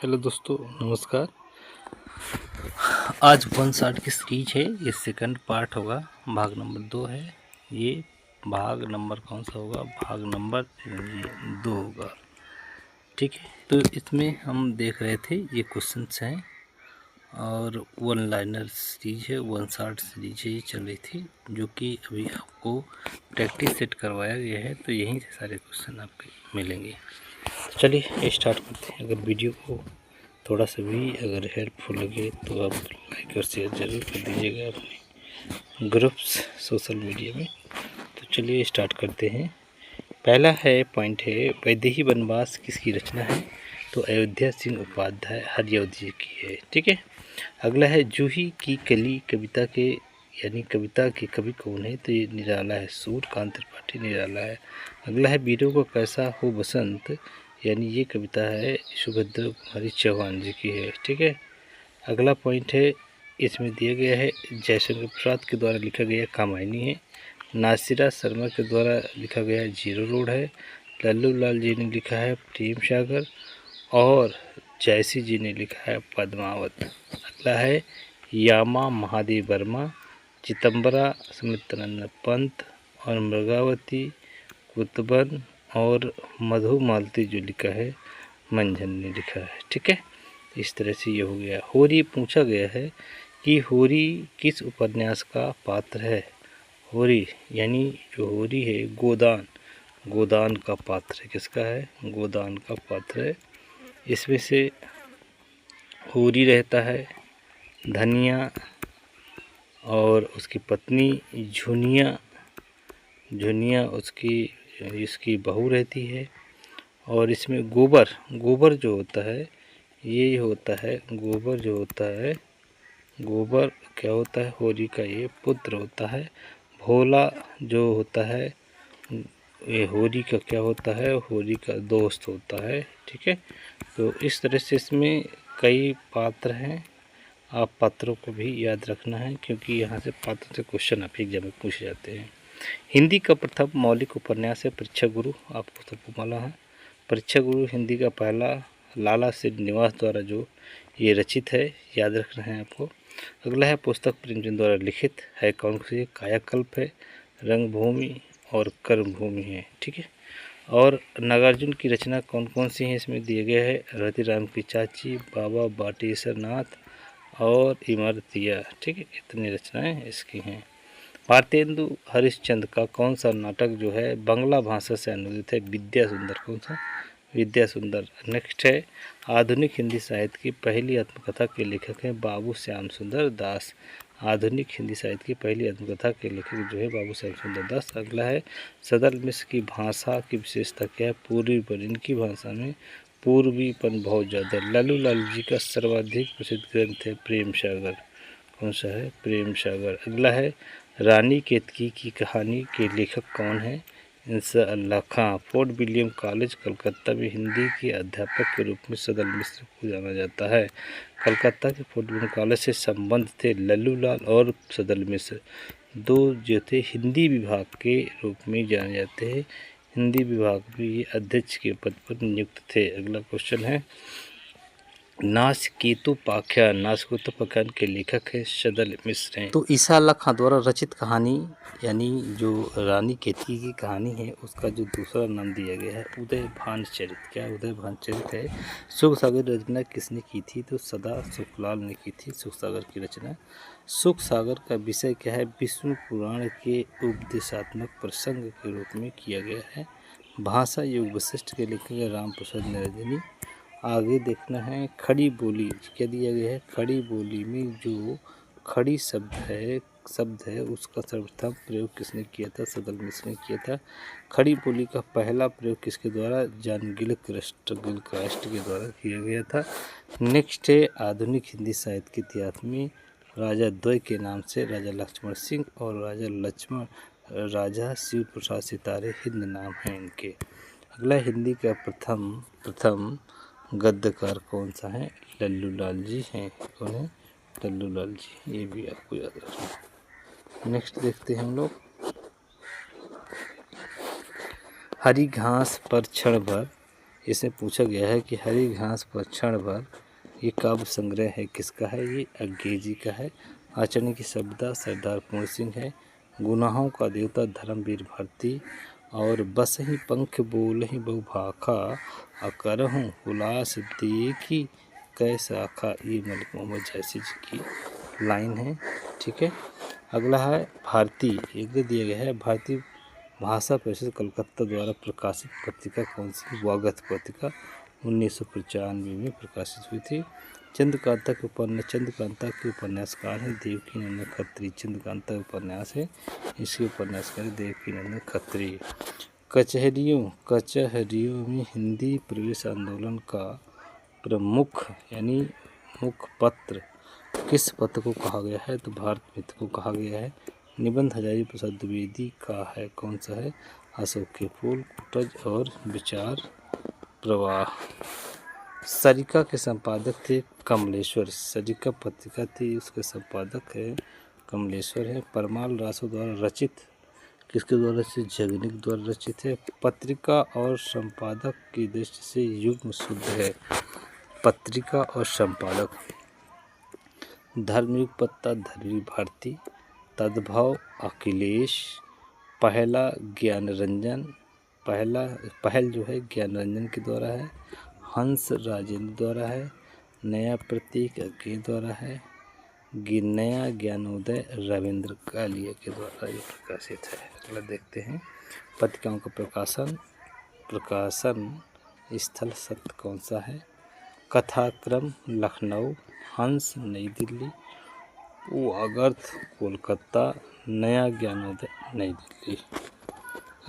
Hello दोस्तों, नमस्कार। आज वन शॉट की सीरीज है। ये सेकंड पार्ट होगा, भाग नंबर 2 है। ये भाग नंबर कौन सा होगा? भाग नंबर 2 होगा। ठीक है, तो इसमें हम देख रहे थे ये क्वेश्चंस हैं और वन लाइनर सीरीज है, वन शॉट सीरीज है, ये चल रही थी, जो कि अभी आपको प्रैक्टिस सेट करवाया गया है। तो यहीं से सारे क्वेश्चन आपके मिलेंगे। चलिए स्टार्ट करते हैं। अगर वीडियो को थोड़ा सा भी अगर हेल्पफुल लगे तो आप लाइक और शेयर ज़रूर कर दीजिएगा अपने ग्रुप्स सोशल मीडिया में। तो चलिए स्टार्ट करते हैं। पहला है पॉइंट है, वैदेही वनवास किसकी रचना है? तो अयोध्या सिंह उपाध्याय हरिऔध जी की है। ठीक है। अगला है जूही की कली कविता के यानी कविता के कवि कौन है? तो ये निराला है, सूर्यकांत त्रिपाठी निराला है। अगला है वीरों को कैसा हो बसंत, यानी ये कविता है सुभद्रा कुमारी चौहान जी की है। ठीक है। अगला पॉइंट है, इसमें दिया गया है जयशंकर प्रसाद के द्वारा लिखा गया कामायनी है। नासिरा शर्मा के द्वारा लिखा गया जीरो रोड है। लल्लू लाल जी ने लिखा है प्रेम सागर और जयसी जी ने लिखा है पद्मावत। अगला है यामा महादेव वर्मा, चिदम्बरा सुमित्रानंद पंत और मृगावती कुतबन और मधु मालती जो लिखा है मंझन ने लिखा है। ठीक है। इस तरह से ये हो गया। होरी पूछा गया है कि होरी किस उपन्यास का पात्र है? होरी यानी जो होरी है गोदान, गोदान का पात्र है। किसका है? गोदान का पात्र है। इसमें से होरी रहता है धनिया और उसकी पत्नी झुनिया, झुनिया इसकी बहू रहती है। और इसमें गोबर, गोबर जो होता है ये होता है, गोबर जो होता है, गोबर क्या होता है? होरी का ये पुत्र होता है। भोला जो होता है ये होरी का क्या होता है? होरी का दोस्त होता है। ठीक है। तो इस तरह से इसमें कई पात्र हैं। आप पात्रों को भी याद रखना है, क्योंकि यहाँ से पात्र से क्वेश्चन आप एग्जाम में पूछे जाते हैं। हिंदी का प्रथम मौलिक उपन्यास है परीक्षा गुरु, आपको सबको मालूम है। परीक्षा गुरु हिंदी का पहला लाला श्रीनिवास द्वारा जो ये रचित है, याद रखना है आपको। अगला है पुस्तक प्रेमचंद द्वारा लिखित है कौन सी? कायाकल्प है, रंगभूमि और कर्मभूमि है। ठीक है। और नागार्जुन की रचना कौन कौन सी हैं इसमें दिए गए है? रतिराम की चाची, बाबा बाटेश्वर नाथ और इमरतिया। ठीक है, इतनी रचनाएं इसकी हैं। भारतेंदु हरिश्चंद्र का कौन सा नाटक जो है बांग्ला भाषा से अनुदित है? विद्या सुंदर। कौन सा? विद्या सुंदर। नेक्स्ट है आधुनिक हिंदी साहित्य की पहली आत्मकथा के लेखक हैं बाबू श्याम सुंदर दास। आधुनिक हिंदी साहित्य की पहली आत्मकथा के लेखक जो है बाबू श्याम सुंदर दास। अगला है सदल मिश्र की भाषा की विशेषता क्या है? पूर्वीपन। इनकी भाषा में पूर्वीपन बहुत ज़्यादा। लल्लू लाल जी का सर्वाधिक प्रसिद्ध ग्रंथ है प्रेम सागर। कौन सा है? प्रेम सागर। अगला है रानी केतकी की कहानी के लेखक कौन है? इंशाअल्लाह खां। फोर्ट विलियम कॉलेज कलकत्ता में हिंदी के अध्यापक के रूप में सदल मिश्र को जाना जाता है। कलकत्ता के फोर्ट विलियम कॉलेज से संबंध थे लल्लू लाल और सदल मिश्र, दो जो थे हिंदी विभाग के रूप में जाने जाते हैं। हिंदी विभाग में ये अध्यक्ष के पद पर नियुक्त थे। अगला क्वेश्चन है नासकेतुपाख्यान, नासकेतुपाख्यान के लेखक है सदल मिश्र हैं। तो ईसा अल्लाह खां द्वारा रचित कहानी यानी जो रानी केतकी की कहानी है उसका जो दूसरा नाम दिया गया है उदय भान चरित। क्या उदय भान चरित है? सुख सागर रचना किसने की थी? तो सदा सुखलाल ने की थी सुख सागर की रचना। सुख सागर का विषय क्या है? विष्णु पुराण के उपदेशात्मक प्रसंग के रूप में किया गया है। भाषा युग वशिष्ठ के लेखक है राम प्रसाद निरंजनी। आगे देखना है खड़ी बोली क्या दिया गया है? खड़ी बोली में जो खड़ी शब्द है उसका सर्वप्रथम प्रयोग किसने किया था? सदल मिश्र ने किया था। खड़ी बोली का पहला प्रयोग किसके द्वारा? जॉन गिलक्रास्ट के द्वारा किया गया था। नेक्स्ट है आधुनिक हिंदी साहित्य के इतिहास में राजा द्वय के नाम से राजा लक्ष्मण सिंह और राजा शिव प्रसाद सितारे हिंद नाम हैं इनके। अगला हिंदी का प्रथम गद्यकार कौन सा है? लल्लू लाल जी हैं। कौन है? लल्लू लाल जी। ये भी आपको याद रखना। नेक्स्ट देखते हैं हम लोग हरी घास पर क्षण भर इसमें पूछा गया है कि हरी घास पर क्षण भर, ये काव्य संग्रह है किसका है? ये अंग्रेजी का है। आचरण की सभ्यता सरदार पूर्ण सिंह है। गुनाहों का देवता धर्मवीर भारती, और बस ही पंख बोल ही बहु भाखा, अकरहूँ हुलास देखी कै शाखा, ये मलिक मोहम्मद जैसी जी की लाइन है। ठीक है, अगला है भारती, एक दिया गया है भारतीय भाषा परिषद कलकत्ता द्वारा प्रकाशित पत्रिका कौन सी? वागथ पत्रिका 1995 में प्रकाशित हुई थी। चंद्रकांता के उपन्यासकार हैं देवकी नंदन खत्री। चंद्रकांता उपन्यास है, इसके उपन्यासकार देवकी नंदन खत्री। कचहरियों में हिंदी प्रवेश आंदोलन का प्रमुख यानी मुखपत्र किस पत्र को कहा गया है? तो भारत मित्र को कहा गया है। निबंध हजारी प्रसाद द्विवेदी का है, कौन सा है? अशोक के फूल, कुटज और विचार प्रवाह। सरिका के संपादक थे कमलेश्वर। सरिका पत्रिका थी, उसके संपादक है कमलेश्वर है। परमाल रासो द्वारा रचित, किसके द्वारा रचित? जगनिक द्वारा रचित है। पत्रिका और संपादक की दृष्टि से युग्म शुद्ध है। पत्रिका और संपादक। धर्मयुग पत्ता धर्मवीर भारती। तद्भव अखिलेश। पहला ज्ञानरंजन, पहल जो है ज्ञानरंजन के द्वारा है। हंस राजेंद्र द्वारा है। नया प्रतीक के द्वारा है। नया ज्ञानोदय रविंद्र कालिया के द्वारा ये प्रकाशित है। अगला देखते हैं पत्रिकाओं का प्रकाशन स्थल सत्य कौन सा है? कथाक्रम लखनऊ, हंस नई दिल्ली, वागर्थ कोलकाता, नया ज्ञानोदय नई दिल्ली।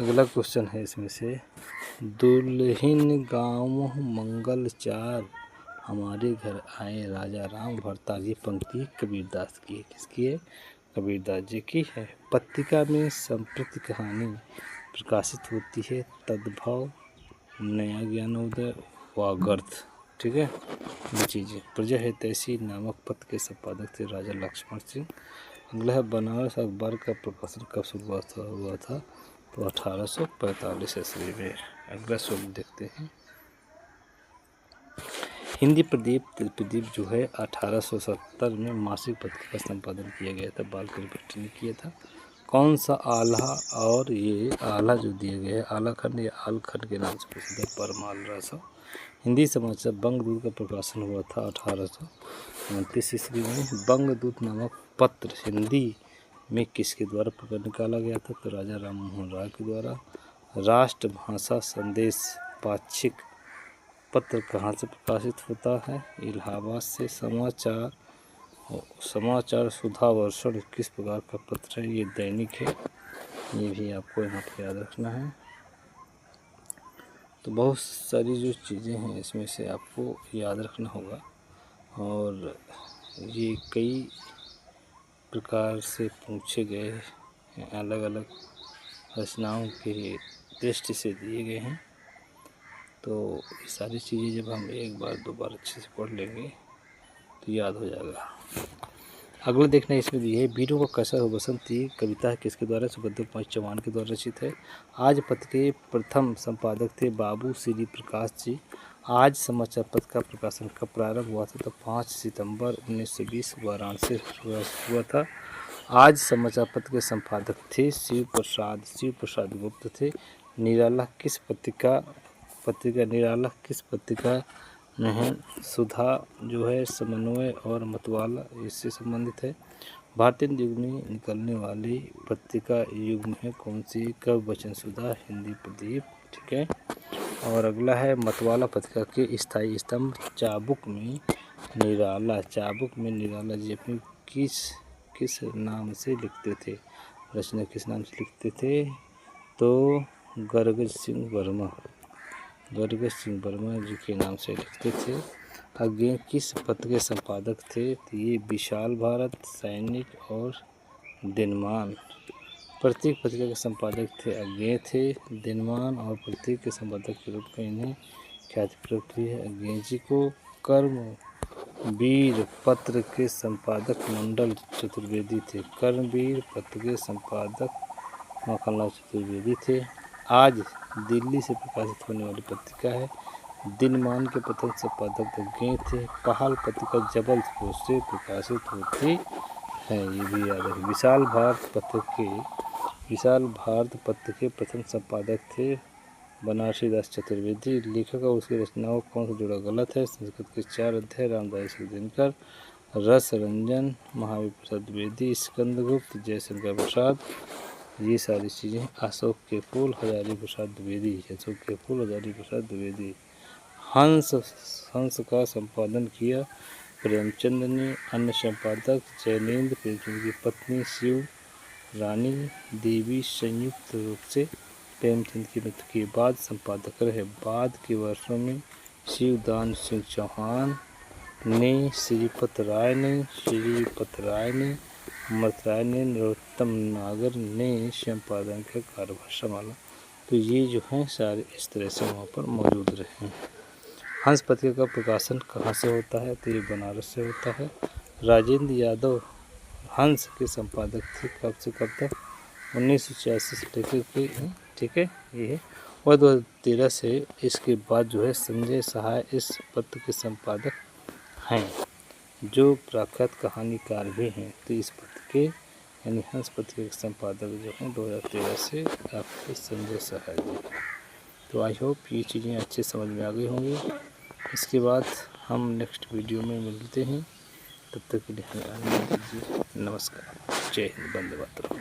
अगला क्वेश्चन है इसमें से, दुल्हिन गाँव मंगल चार, हमारे घर आए राजा राम भरताल। ये पंक्ति कबीरदास की है। किसकी है? कबीरदास जी की है। पत्रिका में संप्रति कहानी प्रकाशित होती है। तद्भव, नया ज्ञानोदय, वागर्थ। ठीक है, ये चीज़ें। प्रजा हितैषी नामक पत्र के संपादक थे राजा लक्ष्मण सिंह। अगला है बनारस अखबार का प्रकाशन कब शुरुआत हुआ था? तो 1845 ईस्वी में। अगला शब्द देखते हैं। हिंदी प्रदीप जो है 1870 में मासिक पत्रिका का संपादन किया गया था। बालकनी भट्ट ने किया था। कौन सा आल्हा, और ये आल्हा जो दिया गया है आला खंड या आल खंड के नाम से प्रसिद्ध है परमाल रासो। हिंदी समाचार बंगदूत का प्रकाशन हुआ था 1829 ईस्वी में। बंगदूत नामक पत्र हिंदी में किसके द्वारा निकाला गया था? तो राजा राम मोहन राय के द्वारा। राष्ट्रभाषा संदेश पाक्षिक पत्र कहाँ से प्रकाशित होता है? इलाहाबाद से। समाचार सुधा वर्षण किस प्रकार का पत्र है? ये दैनिक है। ये भी आपको यहाँ पर याद रखना है। तो बहुत सारी जो चीज़ें हैं इसमें से आपको याद रखना होगा, और ये कई प्रकार से पूछे गए हैं, अलग अलग रचनाओं के दृष्टि से दिए गए हैं। तो ये सारी चीज़ें जब हम एक बार दो बार अच्छे से पढ़ लेंगे तो याद हो जाएगा। अगला देखना इसमें दी है, वीरों का कसर हो बसंती कविता किसके द्वारा? सुभद्र पाल चौहान के द्वारा रचित है। आज पत्र के प्रथम संपादक थे बाबू श्री प्रकाश जी। आज समाचार पत्र का प्रकाशन कब प्रारंभ हुआ था? तो 5 सितंबर 1920 वाराणसी हुआ था। आज समाचार पत्र के संपादक थे शिव प्रसाद गुप्त थे। निराला किस पत्रिका में है? सुधा जो है समन्वय और मतवाला इससे संबंधित है। भारतीय युग में निकलने वाली पत्रिका युग्म है कौन सी? कब वचन सुधा, हिंदी प्रदीप। ठीक है, और अगला है मतवाला पत्रिका के स्थायी स्तंभ चाबुक में निराला जी अपनी किस नाम से लिखते थे? रचना किस नाम से लिखते थे? तो गर्ग सिंह वर्मा जी के नाम से लिखते थे। आगे किस पत्र के संपादक थे? तो ये विशाल भारत, सैनिक और दिनमान। प्रतीक पत्रिका के संपादक थे अज्ञेय थे। दिनमान और प्रतीक के संपादक के रूप में इन्हें ख्याति प्राप्त हुई है। अज्ञेय जी को कर्मवीर पत्र के संपादक मंडल चतुर्वेदी थे। कर्मवीर पत्र के संपादक मखनलाल चतुर्वेदी थे। आज दिल्ली से प्रकाशित होने वाली पत्रिका है दिनमान के प्रथम संपादक गए थे। पहाड़ पत्रिका जबलपुर से प्रकाशित होती है, ये भी याद है। विशाल भारत पत्र के प्रथम संपादक थे बनारसी दास चतुर्वेदी। लेखक और उसकी रचनाओं कौन सा जोड़ा गलत है? संस्कृत के 4 अध्याय रामदास दिनकर, रस रंजन महावीर प्रसाद द्विवेदी, स्कंदगुप्त जयशंकर प्रसाद, ये सारी चीज़ें। अशोक के फूल हजारी प्रसाद द्विवेदी, अशोक के फूल हजारी प्रसाद द्विवेदी। हंस का संपादन किया प्रेमचंद ने। अन्य संपादक जैनेन्द्र प्रेमचंद की पत्नी शिव रानी देवी संयुक्त रूप से प्रेमचंद की मृत्यु के बाद संपादक रहे। बाद के वर्षों में शिवदान सिंह चौहान ने, श्रीपत राय ने, अमृत राय ने, नरोत्तम नागर ने संपादन का कार्यभार संभाला। तो ये जो हैं सारे इस तरह से वहाँ पर मौजूद रहे हैं। हंस पत्रिका का प्रकाशन कहाँ से होता है? तो ये बनारस से होता है। राजेंद्र यादव हंस के संपादक थे। कब से कब तक? 1986 से लेकर, ठीक है ये। और 2013 से इसके बाद जो है संजय सहाय इस पत्र के संपादक हैं, जो प्रख्यात कहानीकार भी हैं। तो इस पत्र के यानी हंस पत्रिका के संपादक जो हैं 2013 से आपके संजय सहाय जी। तो आई होप ये चीज़ें अच्छे समझ में आ गई होंगी। इसके बाद हम नेक्स्ट वीडियो में मिलते हैं, तब तक के लिए हमें आनंद दीजिए। नमस्कार, जय हिंद, वंदे मातरम।